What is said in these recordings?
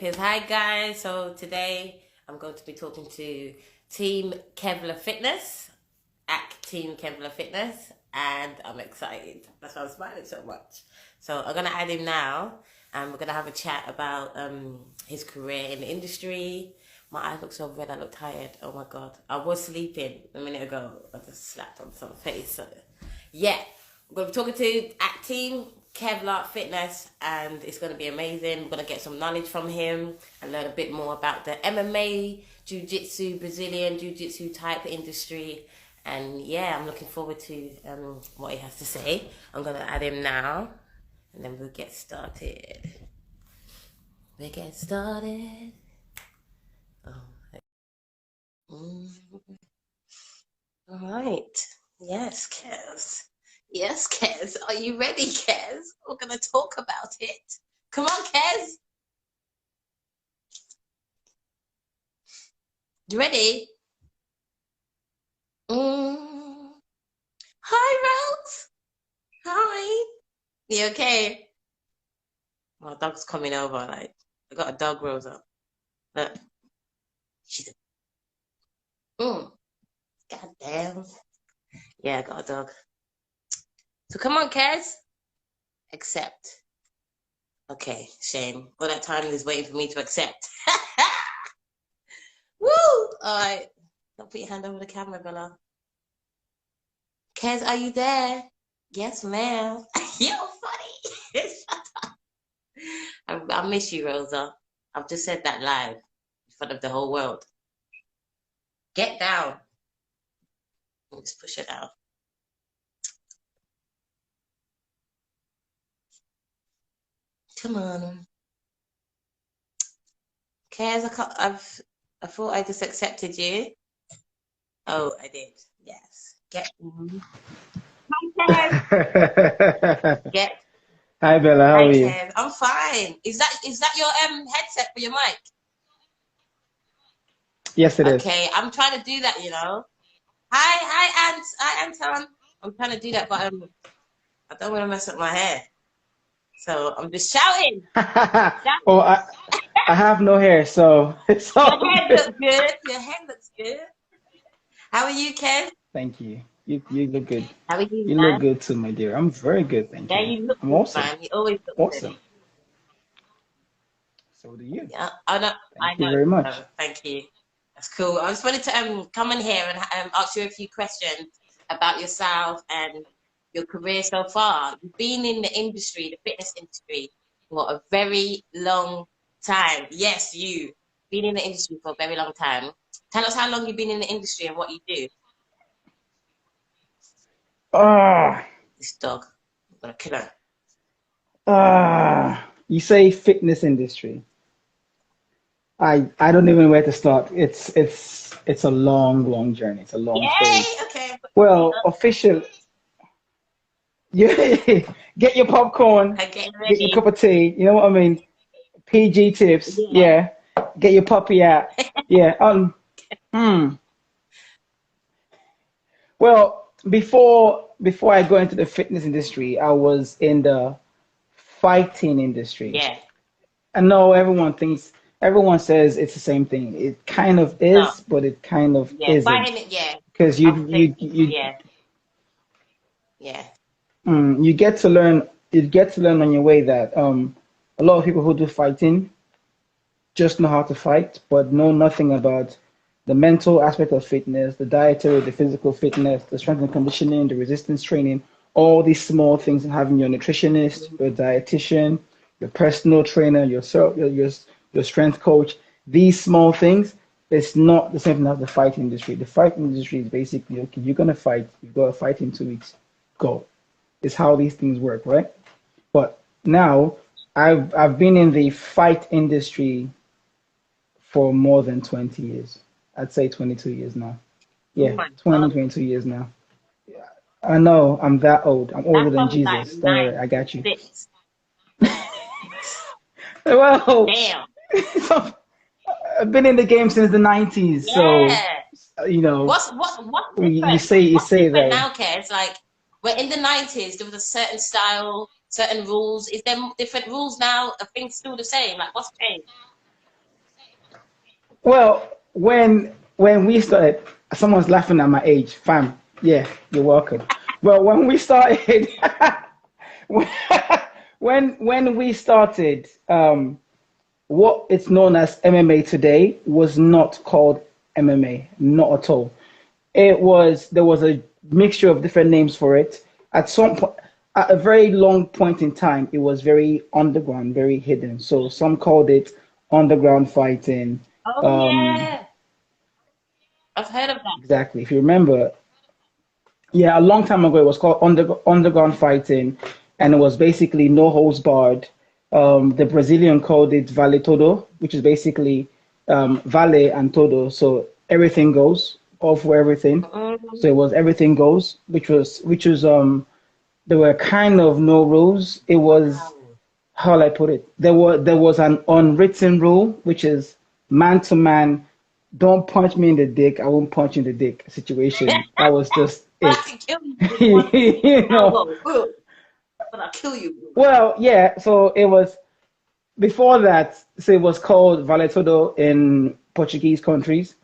Because hi guys, so today I'm going to be talking to Team Kevlar Fitness, at Team Kevlar Fitness, and I'm excited. That's why I'm smiling so much. So I'm gonna add him now, and we're gonna have a chat about his career in the industry. My eyes look so red. I look tired. Oh my god, I was sleeping a minute ago. I just slapped on some face. So yeah, we're going to be talking to at Team Kevlar Fitness, and it's going to be amazing. We're going to get some knowledge from him and learn a bit more about the MMA, Jiu Jitsu, Brazilian Jiu Jitsu type industry. And yeah, I'm looking forward to what he has to say. I'm going to add him now, and then we'll get started. We get started. Oh. All right. Yes, Kez. Yes, Kez. Are you ready, Kez? We're going to talk about it. Come on, Kez. You ready? Hi, Rose. Hi. You okay? My dog's coming over. Like, I got a dog, Rosa. Look. She's God damn. Yeah, I got a dog. So come on, Kez. Accept. Okay, shame. All that time is waiting for me to accept. Woo! All right. Don't put your hand over the camera, Bella. Kez, are you there? Yes, ma'am. You're funny. Shut up. I miss you, Rosa. I've just said that live in front of the whole world. Get down. Let's push it out. Come on. Kez, I thought I just accepted you. Oh, I did. Yes. Get in. Hi, Kez. Get. Hi Bella, how Hi, are you? Kev. I'm fine. Is that your headset for your mic? Yes, it is. Okay, I'm trying to do that, you know. Hi, Ant. Hi, Anton. I'm trying to do that, but I don't want to mess up my hair. So I'm just shouting. Oh, Shouting. I have no hair, so it's Your all hair good. looks good. Your hair looks good. How are you, Kev? Thank you. You look good. How are you, You look man? good too, my dear. I'm very good, thank Yeah, you. you look I'm good, awesome. man. You always look good. Awesome. So do you. Yeah, I know. I Thank you know. very much. Thank you. That's cool. I just wanted to come in here and ask you a few questions about yourself and your career so far. You've been in the industry, the fitness industry, for a very long time. Yes, you been in the industry for a very long time. Tell us how long you've been in the industry and what you do. Ah, This dog, I'm gonna kill her. you say fitness industry. I don't even know where to start. It's a long journey. It's a long story. Yay! Okay, I've got your feet Well, up. official. Yeah, get your popcorn, I'm getting get your cup ready. of tea. You know what I mean? PG tips. Yeah. Yeah. Get your puppy out. Yeah. Hmm. Well, before I go into the fitness industry, I was in the fighting industry. Yeah. I know everyone says it's the same thing. It kind of No. is, but it kind of Yeah. isn't. Fighting it. Yeah. Because I would say. Yeah. Yeah. you get to learn on your way that a lot of people who do fighting just know how to fight, but know nothing about the mental aspect of fitness, the dietary, the physical fitness, the strength and conditioning, the resistance training, all these small things, and having your nutritionist, your dietitian, your personal trainer, your strength coach. These small things, it's not the same thing as the fight industry. The fight industry is basically okay. You're gonna fight. You've got to fight in 2 weeks. Go. It's how these things work, right? But now I've been in the fight industry for more than 20 years. I'd say 22 years now. Oh Yeah, my 20, God. 22 years now. I know I'm that old. I'm older That's than probably like Jesus. Don't worry, I got you. 96. Well, Damn. I've been in the game since the 90s, so Yeah. you know, What's you different? say What's different that. now, Kez? Like, we're in the 90s, there was a certain style, certain rules. Is there different rules now? Are things still the same? Like, what's changed? Well, when we started, someone's laughing at my age, fam. Yeah, you're welcome. Well, when we started, when we started, what it's known as MMA today was not called MMA, not at all. There was a mixture of different names for it. At some point, at a very long point in time, it was very underground, very hidden. So some called it underground fighting. Oh Um, yeah, I've heard of that. exactly. If you remember, yeah, a long time ago, it was called underground fighting, and it was basically no holds barred. The Brazilian called it vale todo, which is basically vale and todo, so everything goes, all for everything. So it Mm. was everything goes, which was there were kind of no rules. It was, Wow. how will I put it? There was an unwritten rule, which is man to man. Don't punch me in the dick. I won't punch you in the dick situation. That was just But I it. can kill you with one you know. elbow. Boom. But I'll kill you. Well, yeah. So it was before that. So it was called vale todo in Portuguese countries,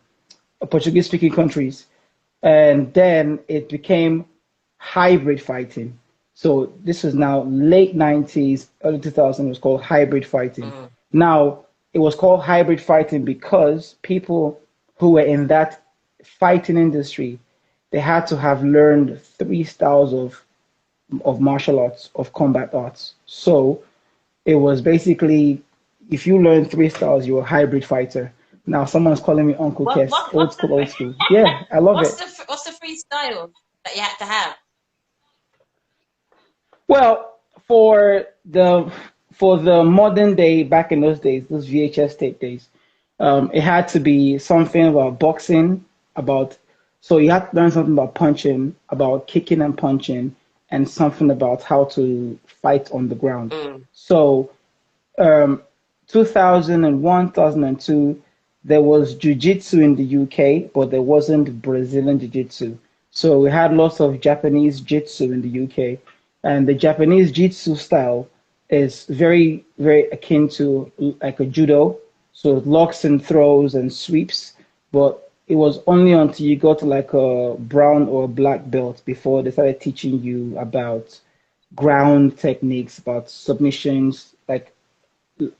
Portuguese speaking countries, and then it became hybrid fighting. So this is now late 90s, early 2000s. It was called hybrid fighting. Mm. Now it was called hybrid fighting because people who were in that fighting industry, they had to have learned three styles of martial arts, of combat arts. So it was basically, if you learn three styles, you're a hybrid fighter. Now someone's calling me Uncle Kes, old What's the school, old school. Yeah, I love it. what's the freestyle that you have to have? Well, for the for the modern day, back in those days, those VHS tape days, it had to be something about boxing, about so you had to learn something about punching, about kicking and punching, and something about how to fight on the ground. Mm. So, um, 2001, 2002, there was Jiu Jitsu in the UK, but there wasn't Brazilian Jiu Jitsu. So we had lots of Japanese Jitsu in the UK, and the Japanese Jitsu style is very, very akin to like a judo. So locks and throws and sweeps, but it was only until you got to like a brown or black belt before they started teaching you about ground techniques, about submissions, like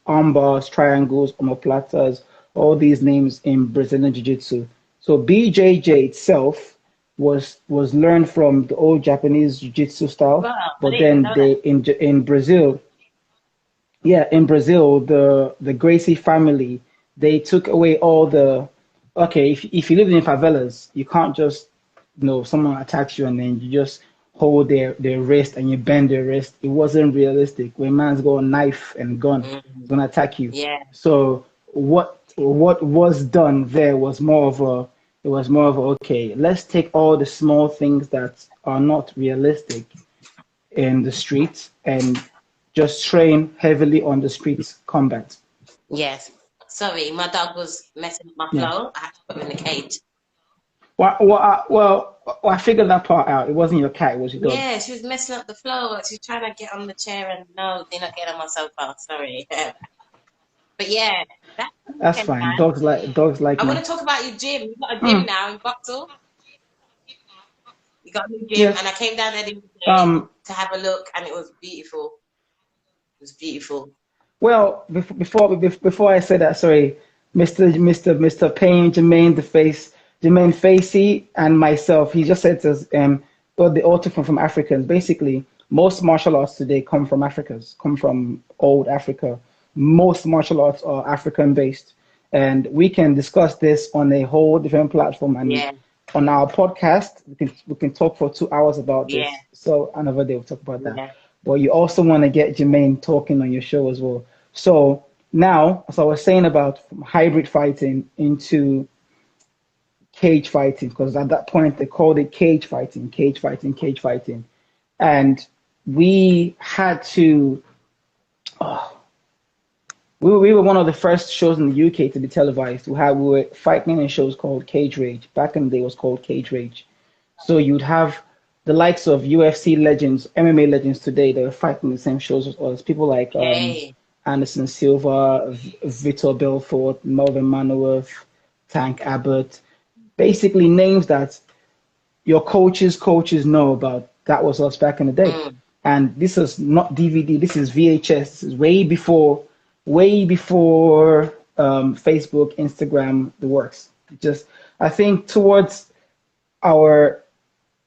arm bars, triangles, omoplatas, all these names in Brazilian Jiu-Jitsu. So BJJ itself was learned from the old Japanese Jiu-Jitsu style, Wow, I but didn't even then know that. in Brazil, yeah, in Brazil, the Gracie family, they took away all the, okay, if you live in favelas, you can't just, someone attacks you and then you just hold their wrist and you bend their wrist. It wasn't realistic. When man's got a knife and gun, he's Mm. gonna attack you. Yeah. So what was done there was more of a, it was more of a, okay, let's take all the small things that are not realistic in the streets and just train heavily on the streets combat. Yes. Sorry, my dog was messing with my Yeah. flow. I had to put him in the cage. Well, I figured that part out. It wasn't your cat, it was your dog. Yeah, she was messing up the flow. She was trying to get on the chair and no, they're not getting on my sofa. Sorry. But yeah, that That's weekend, fine. man. Dogs like I want me. to talk about your gym. You got a gym Mm, now in Vauxhall. You got a new gym, and I yes. came down there the other day Um. to have a look, and it was beautiful. It was beautiful. Well, before I say that, sorry, Mr. Payne, Jermaine Facey, and myself. He just said to us, well, the author from Africans. Basically, most martial arts today come from old Africa. Most martial arts are African based, and we can discuss this on a whole different platform. And Yeah, on our podcast, we can talk for 2 hours about yeah, this. So another day we'll talk about that. yeah. But you also want to get Jermaine talking on your show as well. So now, as I was saying about from hybrid fighting into cage fighting, because at that point they called it cage fighting, cage fighting, cage fighting. And we had to, oh, we were one of the first shows in the UK to be televised. We were fighting in shows called Cage Rage. Back in the day, it was called Cage Rage. So you'd have the likes of UFC legends, MMA legends today that were fighting the same shows as us. People like Okay. Anderson Silva, Vitor Belfort, Melvin Manowith. Tank Abbott, basically names that your coaches know about. That was us back in the day. Mm. And this is not DVD, this is VHS. This is way before Facebook, Instagram, the works. Just, I think towards our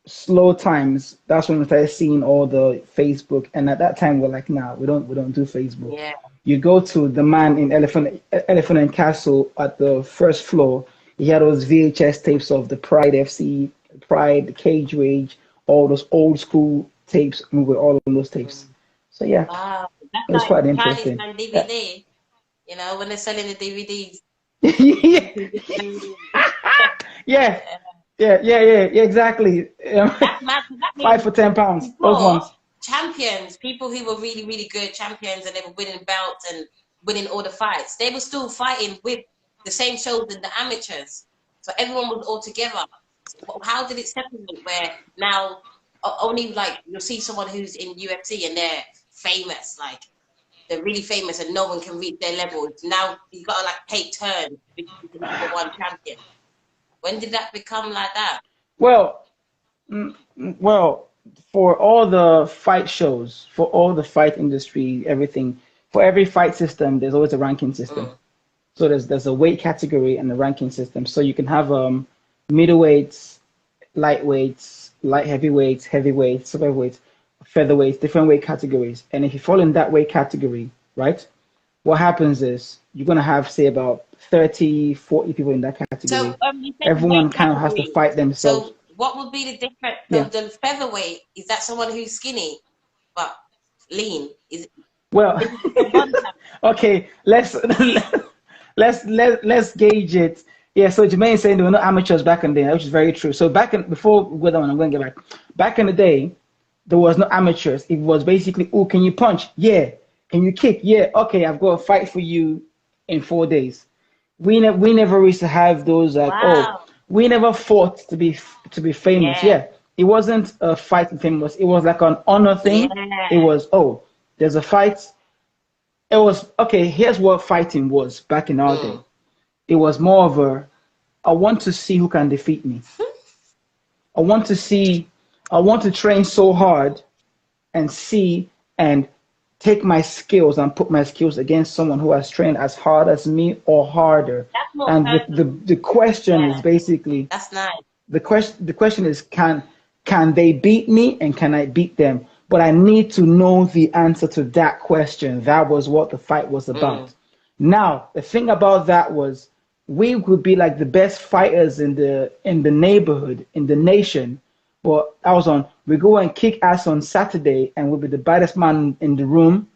slow times, that's when we started seeing all the Facebook. And at that time, we're like, nah, we don't do Facebook. Yeah. You go to the man in Elephant and Castle at the first floor. He had those VHS tapes of the Pride FC, Pride, the Cage Rage, all those old school tapes. We were all on those tapes. So yeah, Wow. That's it was like quite Chinese interesting. man DVD. You know, when they're selling the DVDs. Yeah, yeah, yeah, exactly. That's mad. That Five means for £10. Those before ones. champions, people who were really, really good champions and they were winning belts and winning all the fights, they were still fighting with the same shows in the amateurs. So everyone was all together. How did it separate where now only like you'll see someone who's in UFC and they're famous, like they're really famous and no one can reach their level. Now you gotta like take turns because you're the number one champion. When did that become like that? Well, well, for all the fight shows, for all the fight industry, everything, for every fight system, there's always a ranking system. Mm. So there's a weight category and a ranking system. So you can have middleweights, lightweights, light heavyweights, heavyweights, superweights, featherweights, different weight categories. And if you fall in that weight category, right, what happens is you're gonna have say about 30, 40 people in that So category. you said Everyone weight kind of has to category. fight themselves. So what would be the difference? So Yeah. the featherweight, is that someone who's skinny but lean? Is Well, it a body type? okay, let's gauge it. Yeah, so Jermaine saying there were no amateurs back in the day, which is very true. So before we go down, I'm going to get back. Back in the day, there was no amateurs. It was basically, oh, can you punch? Yeah. Can you kick? Yeah. Okay, I've got a fight for you in 4 days. We never used to have those like, oh, Wow. we never fought to be famous. Yeah. Yeah, it wasn't a fight to be famous. It was like an honor thing. It Yeah. was, oh, there's a fight. It was okay. Here's what fighting was back in our day. Mm. It was more of a, I want to see who can defeat me. I want to see, I want to train so hard and see and take my skills and put my skills against someone who has trained as hard as me or harder. That's more And personal. the question is Yeah. basically, That's nice. the question is, can they beat me and can I beat them? But I need to know the answer to that question. That was what the fight was Mm. about. Now, the thing about that was we would be like the best fighters in the neighborhood, in the nation. But I was on, we go and kick ass on Saturday and we'll be the baddest man in the room,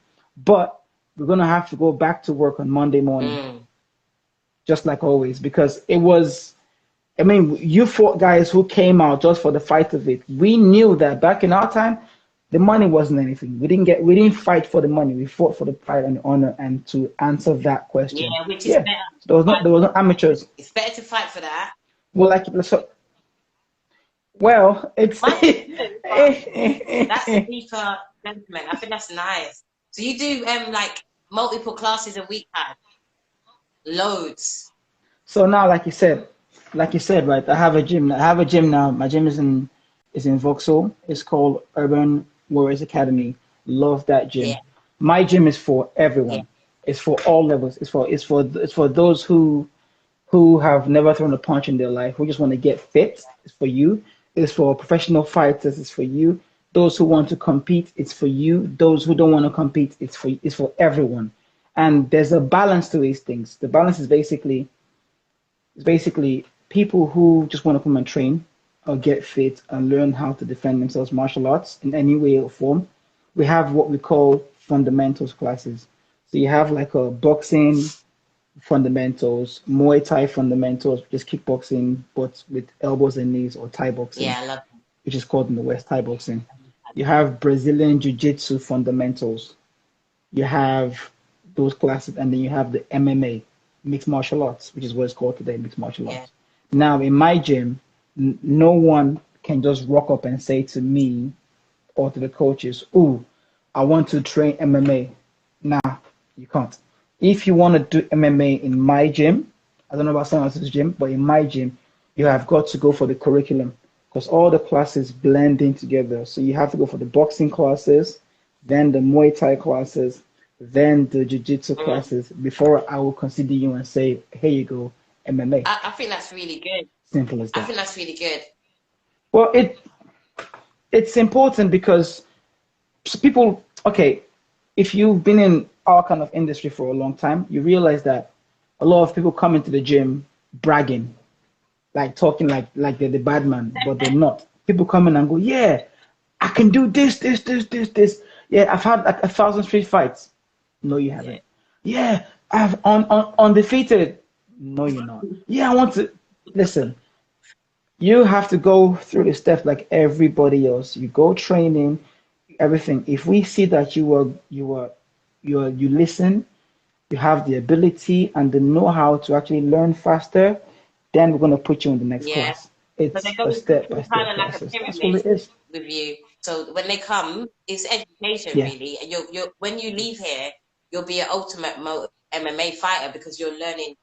but we're gonna have to go back to work on Monday morning, Mm. just like always, because it was, I mean, you fought guys who came out just for the fight of it. We knew that back in our time, the money wasn't anything. We didn't fight for the money. We fought for the pride and the honor and to answer that question. Yeah, which is Yeah. better. So there was no amateurs. It's better to fight for that. Well, like so, well, it's Money too, but that's a deeper sentiment. I think that's nice. So you do like multiple classes a week, time? Loads. so now, like you said, right? I have a gym. I have a gym now. My gym is in Vauxhall. It's called Urban Warriors Academy. Love that gym. Yeah, My gym is for yeah. everyone. It's for all levels. It's for those who have never thrown a punch in their life, who just want to get fit. It's for you. It's for professional fighters. It's for you. Those who want to compete, it's for you. Those who don't want to compete, it's for everyone. And there's a balance to these things. The balance is basically people who just want to come and train or get fit and learn how to defend themselves martial arts in any way or form. We have what we call fundamentals classes. So you have like a boxing fundamentals, Muay Thai fundamentals, which is kickboxing, but with elbows and knees, or Thai boxing, Yeah, I love which is called in the West Thai boxing. You have Brazilian Jiu Jitsu fundamentals. You have those classes, and then you have the MMA, mixed martial arts, which is what it's called today, mixed martial yeah. arts. Now, in my gym, no one can just rock up and say to me or to the coaches, "Ooh, I want to train MMA." Nah, you can't. If you want to do MMA in my gym, I don't know about someone else's gym, but in my gym, you have got to go for the curriculum because all the classes blend in together. So you have to go for the boxing classes, then the Muay Thai classes, then the Jiu Jitsu Mm. classes before I will consider you and say, here you go, MMA. I think that's really good. Simple as I that. think that's really good. Well, it's important because people, okay, if you've been in our kind of industry for a long time, you realize that a lot of people come into the gym bragging, like talking like they're the bad man, but they're not. People come in and go, yeah, I can do this. Yeah, I've had like 1,000 street fights. No, you Yeah. haven't. Yeah, I've on undefeated. No, you're not. Yeah, I want to listen. You have to go through the steps like everybody else. You go training, everything. If we see that you listen, you have the ability and the know-how to actually learn faster, then we're gonna put you in the next Yeah. class. So they're It's a going through kind step-by-step of like a process. That's all pyramid it is. with you. So when they come, it's education Yeah. really. And you're when you leave here, you'll be an ultimate MMA fighter because you're learning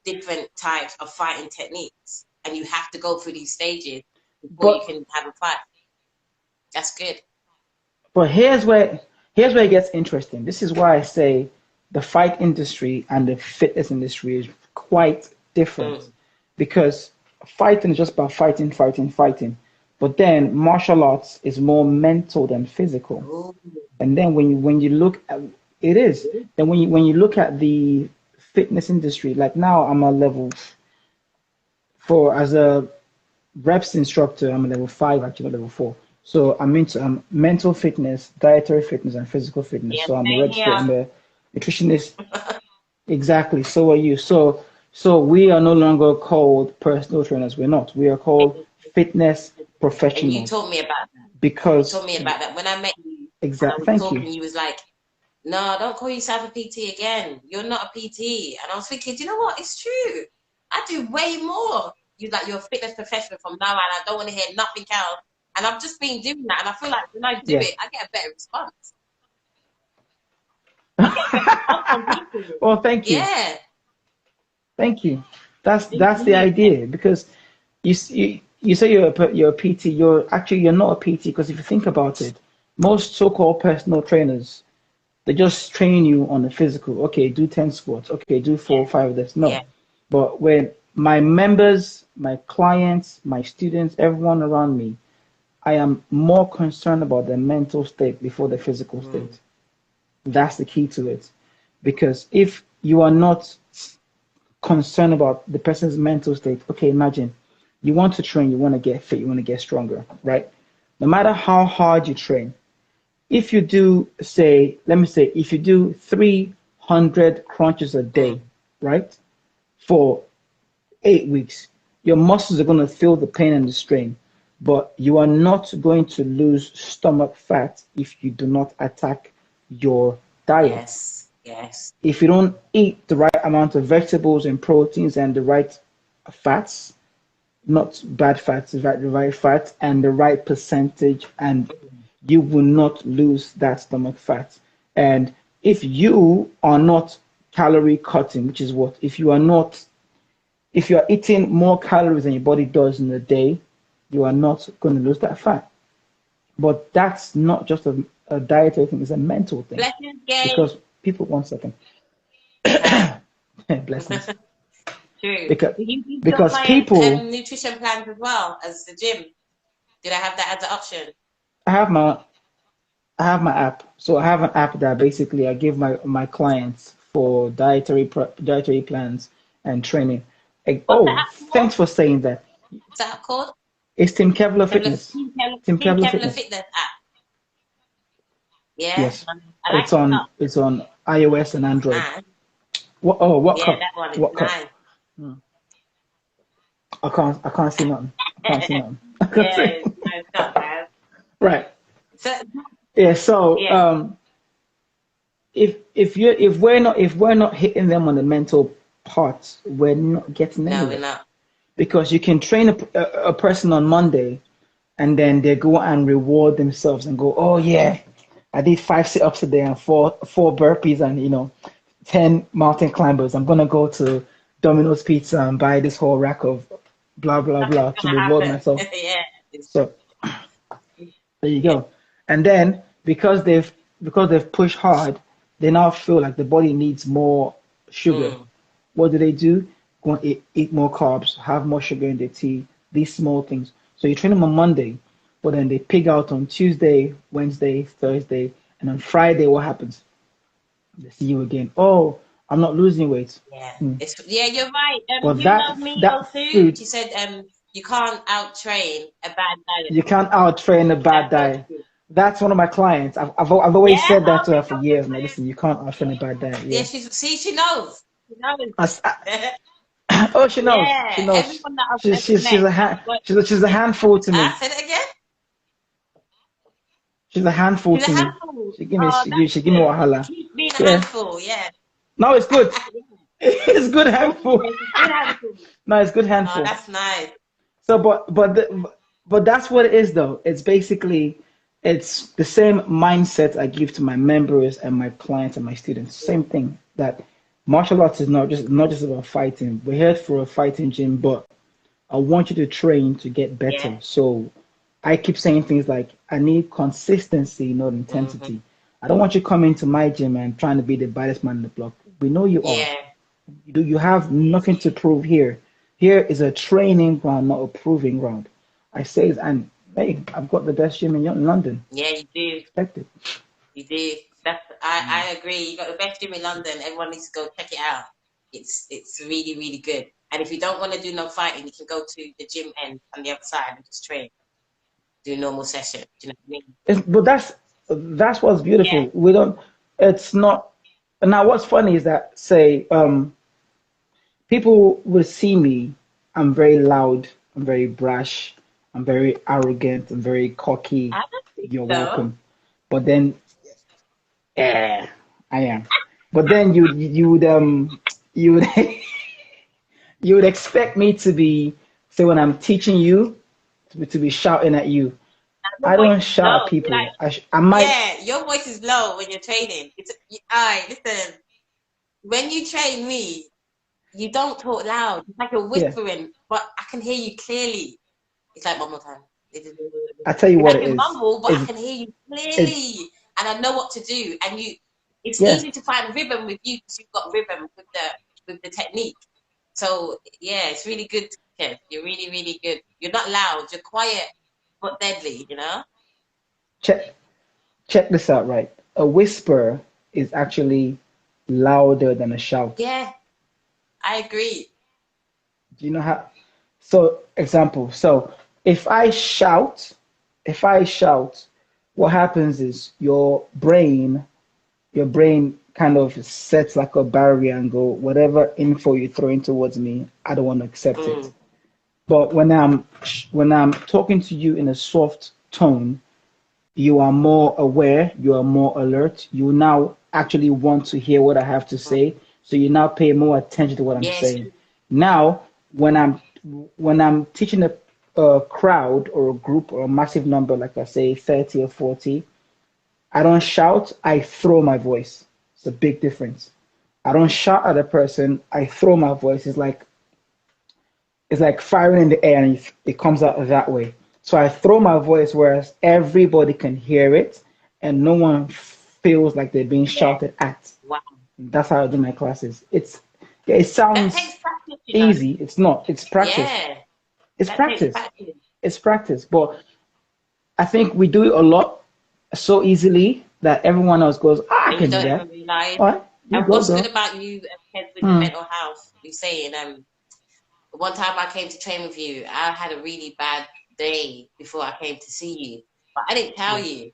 different types of fighting techniques, and you have to go through these stages before you But can have a fight. That's good. but here's where it gets interesting. This is why I say the fight industry and the fitness industry is quite different Mm. because fighting is just about fighting. But then martial arts is more mental than physical. Ooh. And then when you look at it is then when you look at the fitness industry, like now I'm a level for as a reps instructor, I'm a level five, actually not level four. So I'm into mental fitness, dietary fitness, and physical fitness. Yeah, So I'm a same registered, here. I'm a nutritionist. Exactly. So are you. So we are no longer called personal trainers. We're not. We are called fitness And you professionals told me about that. You because told me about that when I met you and I exact. was Thank you. talking. You was like, "No, don't call yourself a PT again. You're not a PT." And I was thinking, do you know what? It's true. I do way more. You're a fitness professional from now on. I don't want to hear nothing else. And I've just been doing that, and I feel like when I do Yeah. it, I get a better response. I get a better response from people. Well, thank you. Yeah. Thank you. That's the idea because you say you're a PT. You're not a PT because if you think about it, most so-called personal trainers they just train you on the physical. Okay, do 10 squats. Okay, do four Yeah. or five of this. Yeah. No. But when my members, my clients, my students, everyone around me, I am more concerned about their mental state before the physical Mm. state. That's the key to it. Because if you are not concerned about the person's mental state, okay, imagine you want to train, you want to get fit, you want to get stronger, right? No matter how hard you train, if you do say, let me say, if you do 300 crunches a day, Mm. right, for 8 weeks, your muscles are going to feel the pain and the strain, but you are not going to lose stomach fat if you do not attack your diet. Yes. Yes. If you don't eat the right amount of vegetables and proteins and the right fats, not bad fats, the right fats and the right percentage, and you will not lose that stomach fat. And if you are not calorie cutting, which is what, if you are eating more calories than your body does in a day, you are not going to lose that fat. But that's not just a dietary thing, it's a mental thing. Blessings, Gay. Because people, one second, Huh? blessings. True. Because, Do you give your because clients people, nutrition plans as well as the gym? Did I have that as an option? I have my I have my app. So I have an app that basically I give my clients for dietary plans and training. What's the Oh, app called? thanks for saying that. What's the app called? It's Tim Kevlar Kevlar, Fitness. Tim Team Kevlar Kevlar Fitness. Fitness app. Yeah, Yes. I like It's it a on lot. it's on iOS and Android. Nice. What oh what Yeah, cup? that one is What cup? nice. Hmm. I can't see nothing. I can't see nothing. I can't Yeah, see. no, it's not bad. Right. So, Yeah, so yeah, if we're not hitting them on the mental parts, we're not getting no, we're anywhere. not. Because you can train a person on Monday and then they go and reward themselves and go, oh yeah, I did 5 sit-ups today and four burpees and 10 mountain climbers. I'm gonna go to Domino's pizza and buy this whole rack of blah blah Nothing's blah to gonna reward happen. myself. Yeah. So there you Yeah. go. And then because they've pushed hard, they now feel like the body needs more sugar. Mm. What do? Go and eat more carbs, have more sugar in their tea, these small things. So you train them on Monday, but then they pig out on Tuesday, Wednesday, Thursday, and on Friday, what happens? They see you again. Oh, I'm not losing weight. Yeah. Hmm. Yeah, you're right. But You know that me, that Osu. food, She said you can't out train a bad diet. you can't out train a bad That's so diet. true. That's one of my clients. I've always Yeah, said that oh, to her we for got the years. Now, same. listen, you can't out train a bad diet. Yeah, Yeah. she knows. She knows. I s- oh, she knows. She Yeah, knows. everyone that I've ever She's met a has hand. got. She's a handful to me. Say that again. She's a handful She's a to me. handful. She give me Oh, that's she give me good. wahala. Keep being a Yeah. handful. Yeah. No, it's good. It's good Yeah, handful. it's a good handful. No, it's good Oh, handful. that's nice. So, but that's what it is, though. It's basically it's the same mindset I give to my members and my clients and my students. Same thing that martial arts is not just about fighting. We're here for a fighting gym, but I want you to train to get Yeah. better. So I keep saying things like I need consistency, not Hmm. intensity. I don't want you coming to my gym and trying to be the baddest man in the block. We know you are. Yeah. You have nothing to prove here. Here is a training ground, not a proving ground. I say, and hey, I've got the best gym in London. Yeah, you do. Expect it. You do. That's I agree. You got the best gym in London. Everyone needs to go check it out. It's really, really good. And if you don't want to do no fighting, you can go to the gym end on the other side and just train. Do a normal session. Do you know what I mean? But that's what's Yeah. beautiful. We don't. It's not. Now, what's funny is that say people will see me. I'm very loud. I'm very brash. I'm very arrogant. I'm very cocky. I don't think You're so. welcome. But then, yeah, I am. But then you would you would expect me to be say when I'm teaching you to be shouting at you. Your I voice don't is shout at low. You're people. like, I might. yeah, your voice is low when you're training. Alright, listen, when you train me, you don't talk loud. It's like you're Yeah. whispering, but I can hear you clearly. It's like one more time. I tell you It's what like it you is. mumble, but I Is can hear you is clearly, and I know what to do. And it's yeah. easy to find rhythm with you because you've got rhythm with the technique. So yeah, it's really good, Kev. You're really, really good. You're not loud. You're quiet, but deadly. You know? Check check this out, right? A whisper is actually louder than a shout. Yeah, I agree. Do you know how? So, example. So, if I shout, if I shout, what happens is your brain kind of sets like a barrier and go, whatever info you're throwing towards me, I don't want to accept it. Mm. But when I'm talking to you in a soft tone, you are more aware, you are more alert. You now actually want to hear what I have to Mm. say, so you now pay more attention to what I'm Yes. saying. Now, when I'm teaching a crowd or a group or a massive number, like I say, 30 or 40, I don't shout, I throw my voice. It's a big difference. I don't shout at a person, I throw my voice. It's like firing in the air and it comes out that way. So I throw my voice whereas everybody can hear it and no one feels like they're being Yeah. shouted at. Wow. That's how I do my classes. It That sounds takes practice, you know. easy. It's not. It's practice. Yeah, It's that takes practice. practice. It's practice. But I think we do it a lot so easily that everyone else goes, I And you can do don't that. even realize. All right, you And go, what's good girl. about you, Ted, with your Hmm. mental health? You're saying, one time I came to train with you, I had a really bad day before I came to see you, but I didn't tell Yeah, you.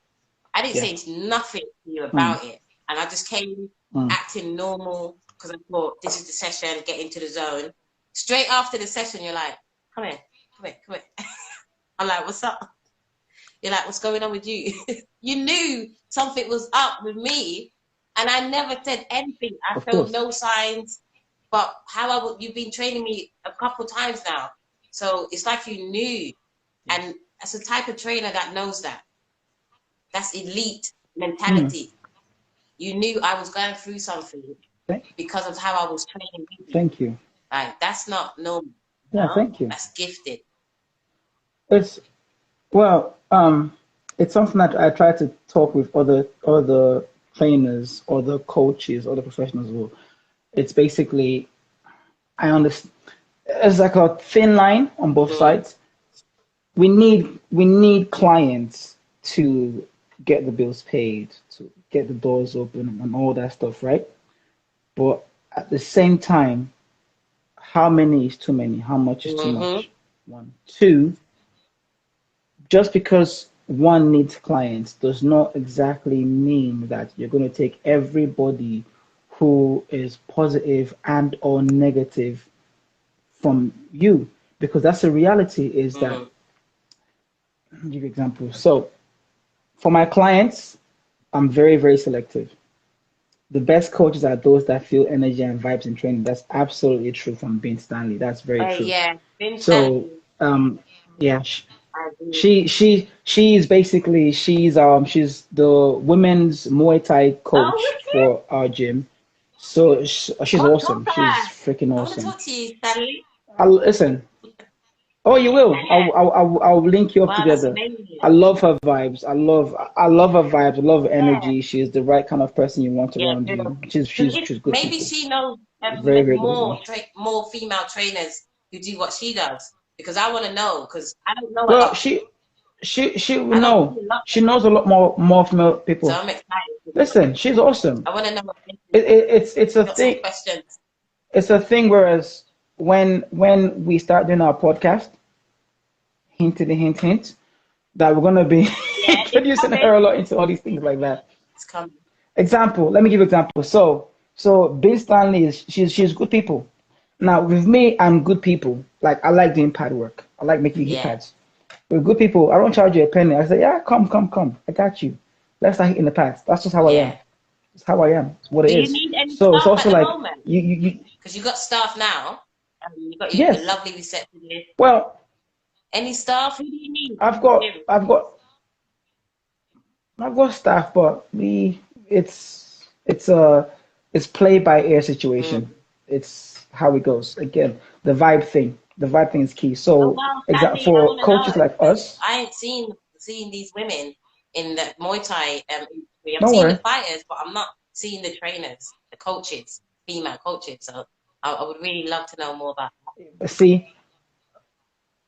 I didn't yeah. say nothing to you Hmm. about it, and I just came Hmm. acting normal because I thought this is the session, get into the zone. Straight after the session, you're like, come here, come here, come here. I'm like, what's up? You're like, what's going on with you? You knew something was up with me, and I never said anything. I Of showed course. no signs. But you've been training me a couple times now, so it's like you knew. Yeah. And as a type of trainer that knows that, that's elite Hmm. mentality. You knew I was going through something Thank, because of how I was training you. thank you. Like, that's not normal, you Yeah, know? thank you. That's gifted. It's well, it's something that I try to talk with other trainers, other coaches, other professionals as well. It's basically I understand. It's like a thin line on both Mm, sides. We need clients to get the bills paid, to get the doors open and all that stuff, right? But at the same time, how many is too many? How much is too mm-hmm. much? One. Two, just because one needs clients does not exactly mean that you're going to take everybody who is positive and or negative from you, because that's the reality is that, Mm. I'll give you an example. So for my clients, I'm very, very selective. The best coaches are those that feel energy and vibes in training. That's absolutely true from Ben Stanley. That's very true. Yeah, Vincent, So, yeah, I agree. she's basically she's the women's Muay Thai Oh, coach wicked. for our gym. So she's Talk awesome. to She's her. freaking I want to awesome. talk to you, Stanley. I'll listen. Oh, you will. Yeah. I'll link you up Wow, that's together. I amazing. love her vibes. I love her vibes. I love her Yeah. energy. She's the right kind of person you want Yeah, around good. you. She's 'Cause she's if, she's good maybe people. she knows Very, very good people. more female trainers who do what she does, because I want to know, because I don't know a Well, lot. she will I don't know. see a lot, She knows a lot more female so people. I'm excited. Listen, she's awesome. I want to know what It's a got some thing. questions. It's a thing. Whereas when we start doing our podcast, hint to the hint hint, that we're gonna be Yeah, it's introducing coming. her a lot into all these things like that. It's coming. Example. Let me give you example. So Bill Stanley is she's good people. Now with me, I'm good people. Like I like doing pad work. I like making hit Yeah. pads. With good people, I don't charge you a penny. I say, yeah, come. I got you. Let's start hitting the pads. That's just how I am. Yeah. It's how I am. It's what it Do you is. need any So it's staff at also the like moment? you Because you got staff now. You got your yes. lovely receptionist. Well, Any staff? Who do you need in I've the got gym? I've got I've got staff, but it's it's play by ear Mm. situation. It's how it goes. Again, the vibe thing. The vibe thing is key. Oh So wow, exact Stanley, I for want to coaches know, like because us, I ain't seen these women in the Muay Thai industry. I'm don't seeing the worry. fighters, but I'm not seeing the trainers, the coaches, female coaches. So I would really love to know more about See,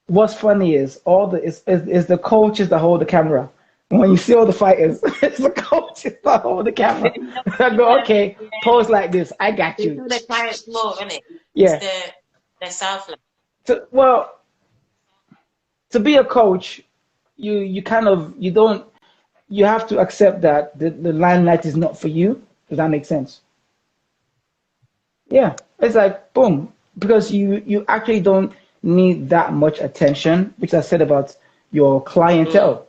what's funny is all the is the coaches that hold the camera. When you see all the fighters, it's the coaches that hold the camera. that. I go, Yeah, okay, pose like this. I got they you. do the clients more, isn't it? It's Yeah. the South. Well, to be a coach, you kind of you don't you have to accept that the limelight is not for you. Does that make sense? Yeah, it's like boom, because you actually don't need that much attention, which I said about your Mm. clientele.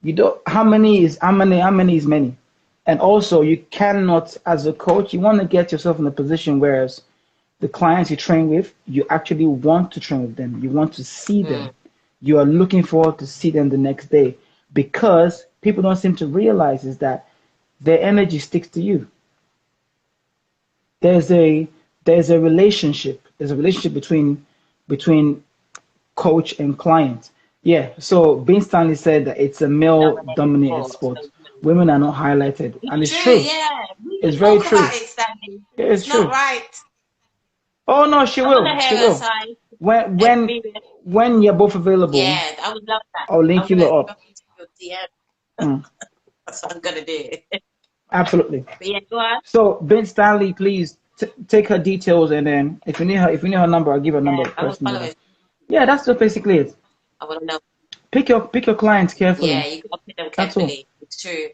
You don't. How many is many, and also you cannot as a coach. You want to get yourself in a position whereas the clients you train with, you actually want to train with them. You want to see Mm. them. You are looking forward to see them the next day because people don't seem to realize is that their energy sticks to you. There's a there's a relationship. There's a relationship between coach and client. Yeah. So Bean Stanley said that it's a male Dominated dominated sport. sport. Women are not highlighted, and It's it's true, true. yeah. We It's can very talk about true. it, Stanley. It is It's not true. right. Oh no, she I want to will. She hear her will. side. When when Experience. when you're both available, Yeah, I would love that. I'll I'm link you gonna lot drop up. into your DM. Mm, That's what I'm gonna do. absolutely. But yeah, go on. So Ben Stanley, please take her details, and then if you need her number, I'll give her Yeah, number I'm a personally. follower. Yeah, that's just basically it. I want to know. Pick your clients Yeah, carefully. you got to pick them That's all. carefully. It's true.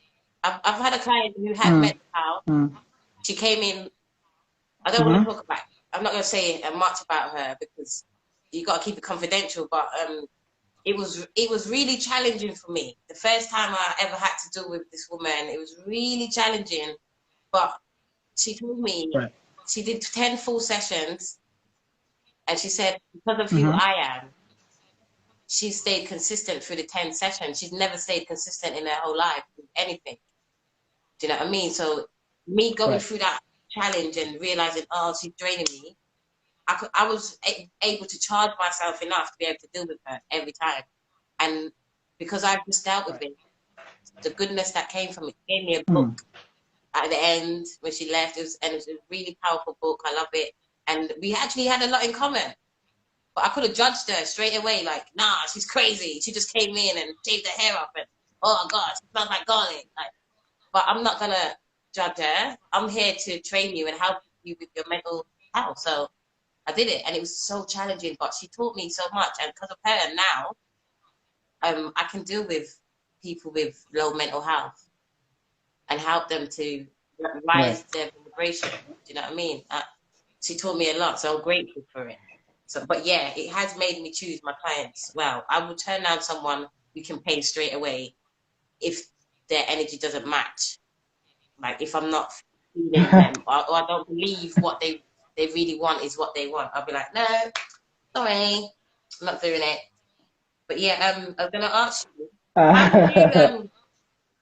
I've had a client who had Mm, mental health. mm, She came in. I don't want to mm-hmm. talk about. I'm not gonna say much about her because you got to keep it confidential. But it was really challenging for me. The first time I ever had to deal with this woman, it was really challenging. But she told me Right. she did 10 full sessions, and she said because of who Mm-hmm. I am, she stayed consistent through the 10 sessions. She's never stayed consistent in her whole life with anything. Do you know what I mean? So me going Right. through that challenge and realizing, oh, she's draining me, I was able to charge myself enough to be able to deal with her every time. And because I've just dealt with it, the goodness that came from it, gave me a book at the end when she left. And it was a really powerful book. I love it. And we actually had a lot in common. But I could have judged her straight away, like, nah, she's crazy. She just came in and shaved her hair off, and oh God, she smells like garlic. Like, but I'm not gonna judge her. I'm here to train you and help you with your mental health. So I did it, and it was so challenging. But she taught me so much, and because of her now, I can deal with people with low mental health and help them to rise their vibration. Do you know what I mean? She taught me a lot, so I'm grateful for it. So, but yeah, it has made me choose my clients well. I will turn down someone who can pay straight away if their energy doesn't match. Like if I'm not feeling them, or I don't believe what they really want is what they want. I'll be like, no, sorry, I'm not doing it. But yeah, I was gonna ask you, how do you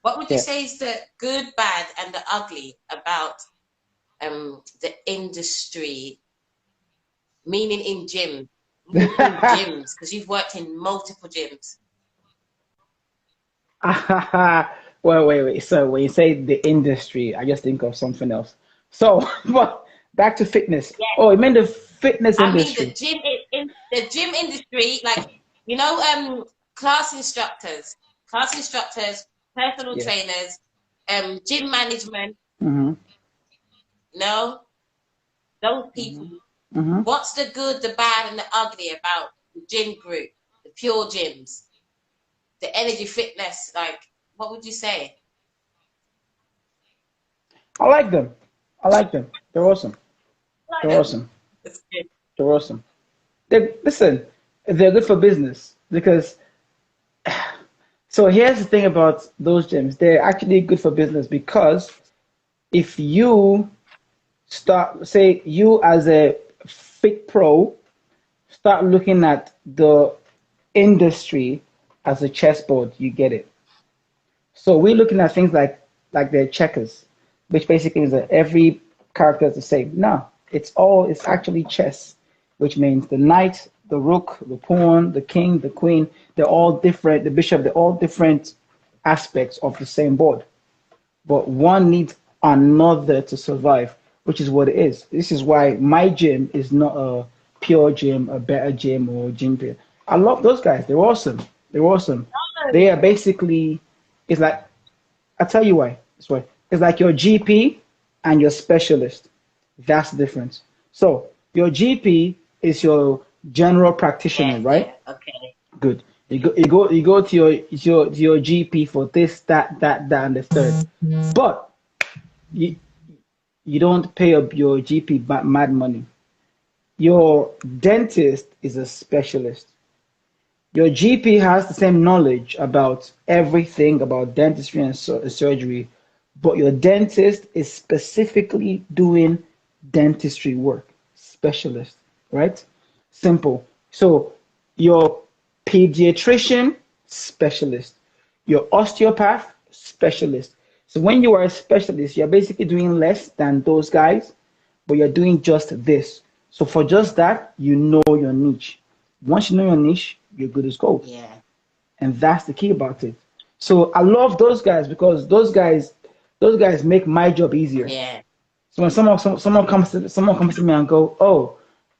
what would you Yeah. say is the good, bad, and the ugly about the industry? Meaning in gym, meaning in gyms, because you've worked in multiple gyms. Well, wait. So when you say the industry, I just think of something else. So, but back to fitness. Yeah, Oh, you meant the fitness I mean industry. in the gym industry, like you know, class instructors, personal Yes. trainers, gym management. Mm-hmm. No, those people. Mm-hmm. Mm-hmm. What's the good, the bad, and the ugly about the gym group, the pure gyms, the energy fitness? Like, what would you say? I like them. I like them. They're awesome. Like They're them. awesome. It's good. They're awesome. Listen, they're good for business because. So here's the thing about those gyms. They're actually good for business because if you start, say, you as a fit pro, start looking at the industry as a chessboard, you get it. So we're looking at things like they're checkers, which basically is that every character is the same. No, it's actually chess, which means the knight, the rook, the pawn, the king, the queen, they're all different, the bishop, they're all different aspects of the same board. But one needs another to survive, which is what it is. This is why my gym is not a pure gym, a better gym, or gym peer. I love those guys. They're awesome. They're awesome. They are basically, it's like, I'll tell you why. It's why. It's like your GP and your specialist. That's the difference. So your GP is your general practitioner, Yeah, right? okay. Good. You go to your GP for this, that, and the third. But you you don't pay up your GP mad money. Your dentist is a specialist. Your GP has the same knowledge about everything about dentistry and surgery, but your dentist is specifically doing dentistry work. Specialist, right? Simple. So your pediatrician, specialist. Your osteopath, specialist. So when you are a specialist, you're basically doing less than those guys, but you're doing just this. So for just that, you know your niche. Once you know your niche, you're good as gold. Yeah, And that's the key about it. So I love those guys because those guys make my job easier. yeah, So when someone comes to me and go, oh,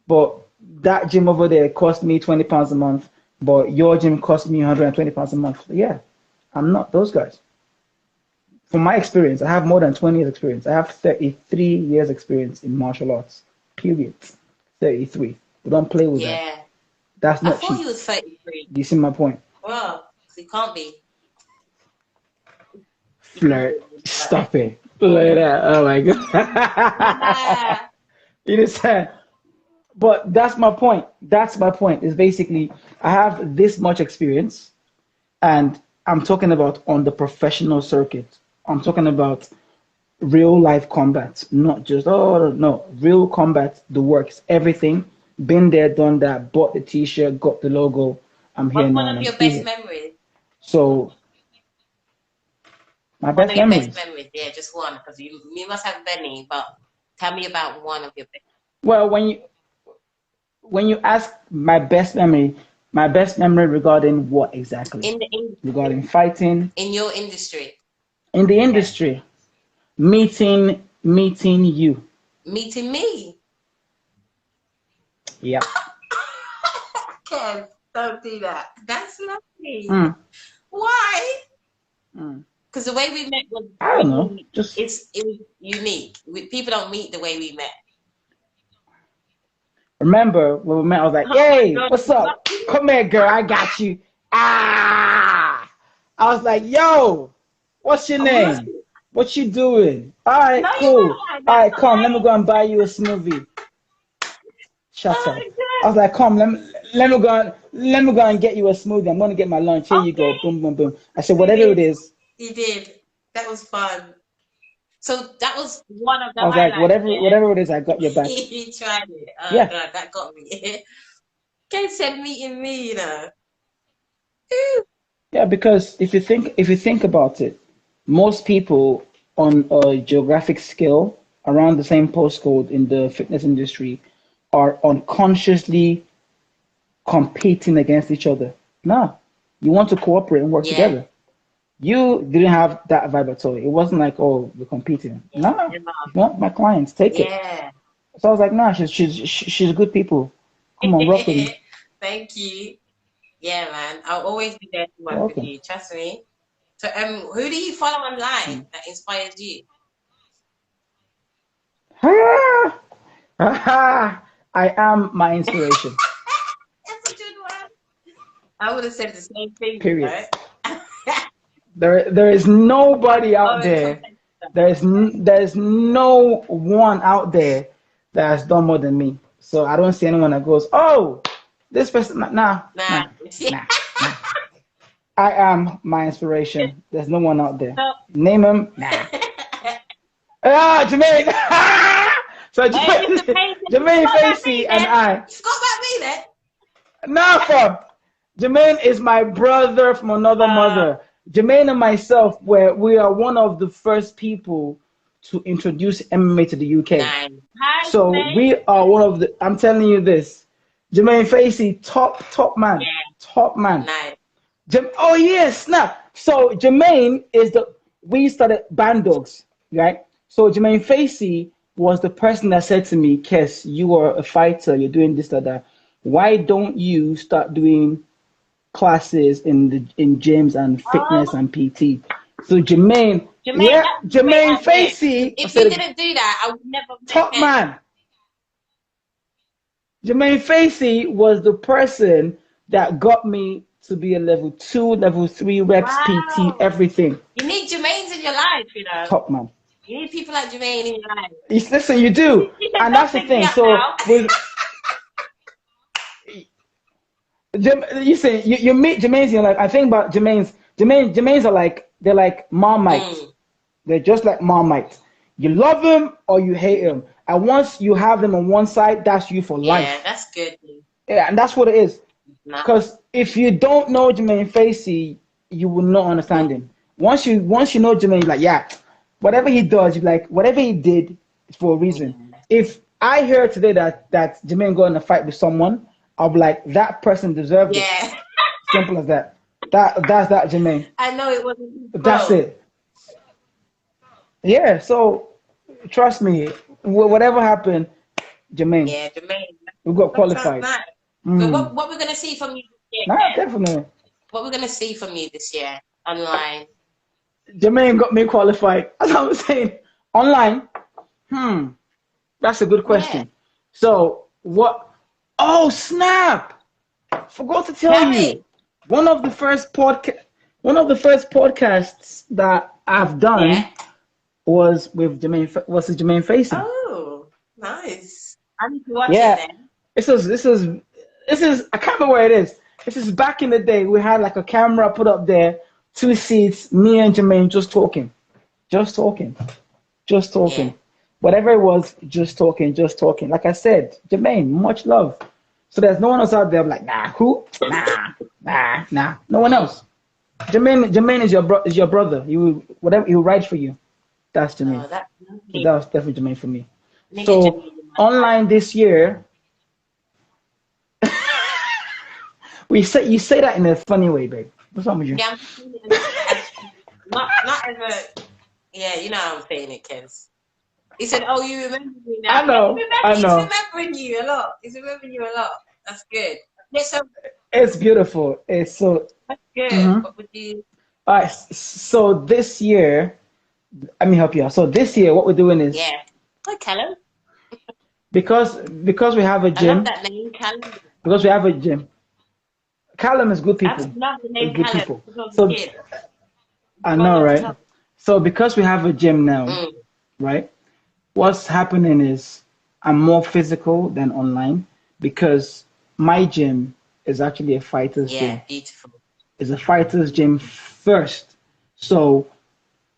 but that gym over there cost me £20 a month, but your gym cost me £120 a month. Yeah, I'm not those guys. From my experience, I have more than 20 years experience. I have 33 years experience in martial arts. Period. 33. We don't play with that. yeah. That's I not thought cheap. he was 33. Do you see my point? Well, he can't be. He can't Flirt. be. Stop it. Look at that. Oh my god. Yeah. You understand? But that's my point. That's my point. Is basically I have this much experience, and I'm talking about on the professional circuit. I'm talking about real life combat, not just oh no, real combat, the works, everything. Been there, done that. Bought the T-shirt, got the logo. I'm here What's now, one and of I'm your still best here. memories? So my One best of your best memories. memories. Yeah, just one. Because you must have many, but tell me about one of your best. Well, when you when you ask my best memory regarding what exactly? In the industry. Regarding fighting In your industry. in the Yeah. industry, meeting you. Meeting me. Yep. Kev, don't do that. That's lovely. Mm, Why? mm. Because the way we met was I don't know. really, Just it was unique. People don't meet the way we met. remember when we met, I was like, Oh my "Yay, God, what's it's up? lovely. Come here, girl. I got you." Ah, I was like, "Yo, what's your I was. name? What you doing? All No, right, you cool. weren't like All that. right, come. Let me go and buy you a smoothie." Shut Oh up. my I was God. like, "Come, let me go and get you a smoothie. I'm gonna get my lunch. Here you go. Okay. Boom, boom, boom." I said, You "Whatever it did. is." You did. That was fun. So that was one of the I was like, highlights, yeah? whatever it is, I got your back." You tried it. Oh Yeah, God, that got me. Kate said meeting me, you know. yeah. Because if you think about it, most people on a geographic scale around the same postcode in the fitness industry are unconsciously competing against each other. No, you want to cooperate and work Yeah. together. You didn't have that vibe at all. It wasn't like, oh, we're competing. Yeah. No, if you want my clients, take it. Yeah. So I was like, nah, she's good people. Come on, rock with me. Thank you. Yeah, man. I'll always be there to You're work with welcome. you. Trust me. So, who do you follow online that inspires you? Ha! Ha! I am my inspiration. That's a good one. I would have said the same thing, you Period. know. There is nobody out Oh, there. There's no one out there that has done more than me. So I don't see anyone that goes, oh, this person. Nah, nah. nah, nah, nah. I am my inspiration. There's no one out there. So, Name him. Nah. Ah, Jermaine. So hey, Mr. Jermaine, Payson, you Jermaine forgot about me Facey and then. I. You forgot about me then. Nah, fam. Jermaine is my brother from another Uh, mother. Jermaine and myself, we are one of the first people to introduce MMA to the UK. nice. Hi, So Jermaine. we are one of the. I'm telling you this, Jermaine Facey, top man, Yeah, top man. nice. Oh yeah, snap. So Jermaine is the. We started Band Dogs, right? So Jermaine Facey was the person that said to me, "Kes, you are a fighter. You're doing this, that. Why don't you start doing classes in gyms and Oh, fitness and PT?" So Jermaine, Jermaine, yeah, that's a great Jermaine idea. Because Facey, I if you said, didn't do that, I would never have met top Ken. man. Jermaine Facey was the person that got me to be a level 2, level 3 reps, PT, Wow. everything. You need Jermaines in your life, you know. Top man. You need people like Jermaine in your life. Listen, you do, You said, and don't that's the pick me thing. up So now. with you say you meet Jermaine's in your life. I think about Jermaine's are like they're like Marmite. Mm. They're just like Marmite. You love them or you hate them, and once you have them on one side, that's you for Yeah, life. that's good. Yeah, and that's what it is. Nah. Because if you don't know Jermaine Facey, you will not understand him. Once you know Jermaine, you're like, yeah, whatever he does, you like whatever he did is for a reason. Yeah. If I hear today that Jermaine got in a fight with someone, I'll be like, that person deserved it. Yeah. Simple as that. That's that Jermaine. I know it wasn't his That's fault. it. Yeah. So trust me, whatever happened, Jermaine, Yeah, Jermaine. we got That sounds qualified. nice. So Mm. what we're gonna see from you this year, Nah, Ken? definitely. What we're gonna see from you this year online? Jermaine got me qualified. As I was saying, online. That's a good Yeah. question. So what? Oh snap! Forgot to tell Tell me. you. One of the first podcasts that I've Yeah. done was with Jermaine Facey. Oh, nice. I need to watch it Yeah, then. this is I can't remember where it is. This is back in the day. We had like a camera put up there, 2 seats, me and Jermaine just talking, just talking, just Yeah. talking. Whatever it was, just talking, just talking. Like I said, Jermaine, much love. So there's no one else out there like, nah, who? Nah. No one Mm. else. Jermaine is your brother. He will whatever he will write for you. That's Jermaine. Oh, that's So lovely. that was definitely Jermaine for me. Let me get So Jermaine in my life. online this year, We say you say that in a funny way, babe. What's wrong with you? Yeah, I'm just saying it not as a, yeah, you know how I'm saying it, Kez. He said, "Oh, you remember me now." I Yeah, know, I he's know. remembering you a lot. He's remembering you a lot. That's good. Yeah, so It's beautiful. It's so. that's good. Mhm. What would you? All right. So this year, let me help you out. So this year, what we're doing is Yeah. Hi, Callum. because we have a I love gym. that name, Callum. Because we have a gym. Callum is good I just people. love the Is name good Callum people. because I was a So kid. I I know, love right? to So because we have a gym now, Mm, right? What's happening is I'm more physical than online because my gym is actually a fighter's yeah, gym. beautiful. It's a fighter's gym first. So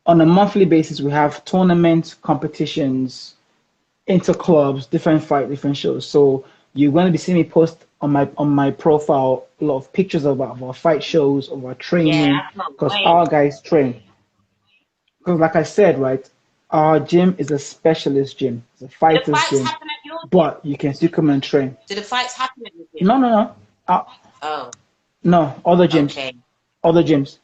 on a monthly basis, we have tournaments, competitions, inter clubs, different fight, different shows. So you're going to be seeing me post on my profile a lot of pictures of our fight shows, of our Yeah, training, I can't because wait. our guys train. Because like I said, right, our gym is a specialist gym. It's a Do the fighter's fights gym, happen at your gym? but you can still come and train. Do the fights happen at your gym? No, no, no. Uh, Oh, no, other gyms. okay. Other gyms.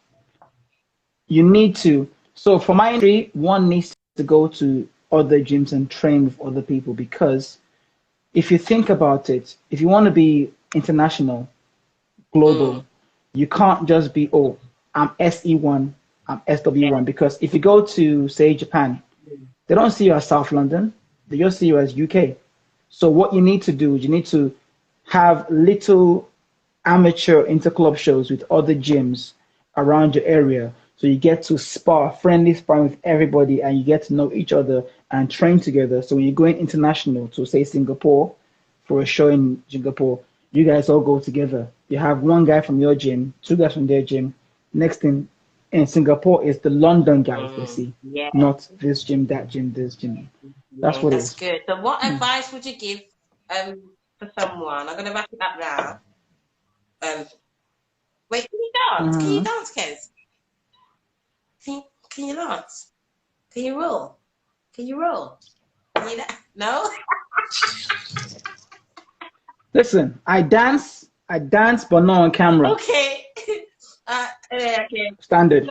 You need to. So for my entry, one needs to go to other gyms and train with other people because if you think about it, if you want to be international, global, Mm, you can't just be, oh, I'm SE1, I'm yeah. SW1. Because if you go to, say, Japan, Mm, they don't see you as South London, they just see you as UK. So what you need to do is you need to have little amateur interclub shows with other gyms around your area. So you get to spar, friendly sparring with everybody, and you get to know each other and train together. So when you're going international to say Singapore for a show in Singapore, you guys all go together. You have one guy from your gym, two guys from their gym. Next thing in Singapore is the London guys they see, yeah, not this gym, that gym, this gym. That's yeah, what it that's is. good. So, what Mm. advice would you give for someone? I'm gonna wrap it up now. Um, wait, can you dance? Can you Mhm. dance, Kez? Can you dance? Can you roll? Can you roll? Can you no? Listen, I dance, but not on camera. Okay. Okay. Standard.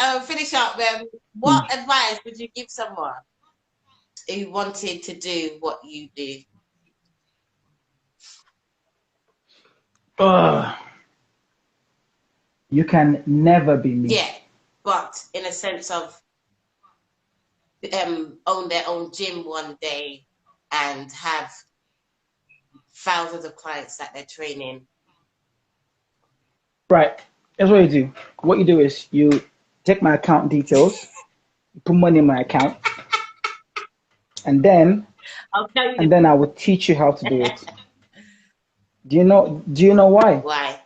So finish up. Mm. What advice would you give someone who wanted to do what you do? Ugh. You can never be me. Yeah, but in a sense of own their own gym one day and have thousands of clients that they're training. Right. That's what you do. What you do is you take my account details, you put money in my account, and then I'll tell you and then I will teach you how to do it. Do you know why? why.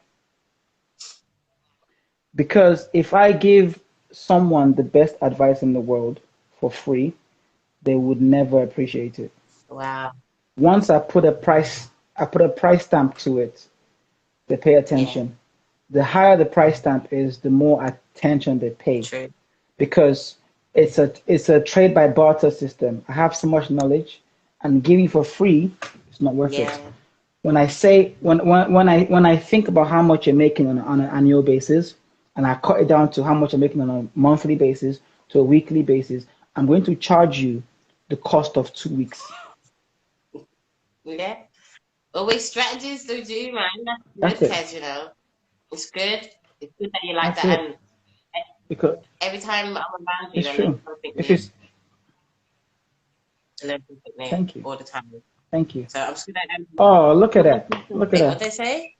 Because if I give someone the best advice in the world for free, they would never appreciate it. Wow. Once I put a price stamp to it, they pay Yeah, attention. The higher the price stamp is, the more attention they pay true. because it's a trade by barter system. I have so much knowledge and giving for free, it's not worth it. Yeah. When I say when I think about how much you're making on an annual basis and I cut it down to how much I'm making on a monthly basis to a weekly basis, I'm going to charge you the cost of 2 weeks. Yeah. Always strategies to do, man. That's That's good, it. Kez, you know. It's good. It's good that you like That's that. it. And Because every time I'm around you, it's I learn true. something If new. it's I learn something new Thank you. all the time. Thank you. So I'm just gonna Oh, look at put my that. piece on Look at it. What that. they say?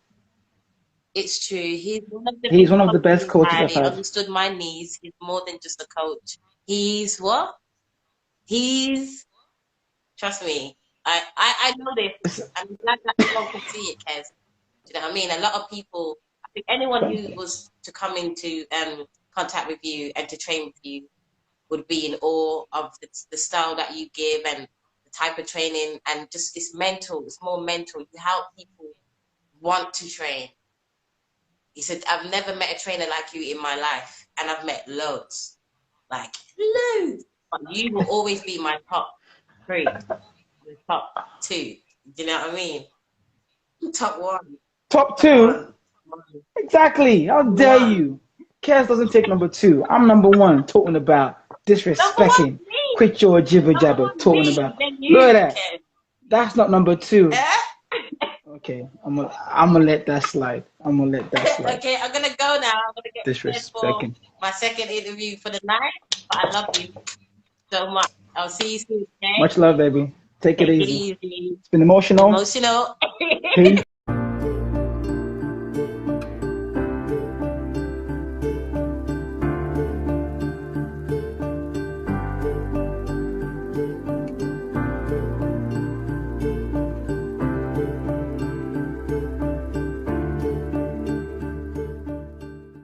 It's true. He's one of the He's best one of the best coaches I've coaches had. I've He had. understood my needs. He's more than just a coach. He's what? He's trust me. I know this. It's- I'm glad that everyone can see it, Kez. Do you know what I mean? A lot of people, I think anyone Thank who you. was to come into contact with you and to train with you would be in awe of the style that you give and the type of training and just it's mental. It's more mental. You help people want to train. He said, I've never met a trainer like you in my life, and I've met loads, like loads. But you will always be my top three, the top two. Do you know what I mean? Top one. Top Top two. one. Exactly. How dare One. you? Cares doesn't take number two. I'm number one, talking about Number one disrespecting. me. Quit your jibber Number jabber, one talking me. about. Then Look at you, that. Kev. That's not number two. Eh? Okay, I'm gonna let that slide. I'm gonna let that slide. Okay, I'm gonna go now. I'm gonna get prepared for Disrespecting. my second interview for the night. But I love you so much. I'll see you soon, okay? Much love, baby. Take it Take it easy. easy. It's been emotional. Emotional. Peace.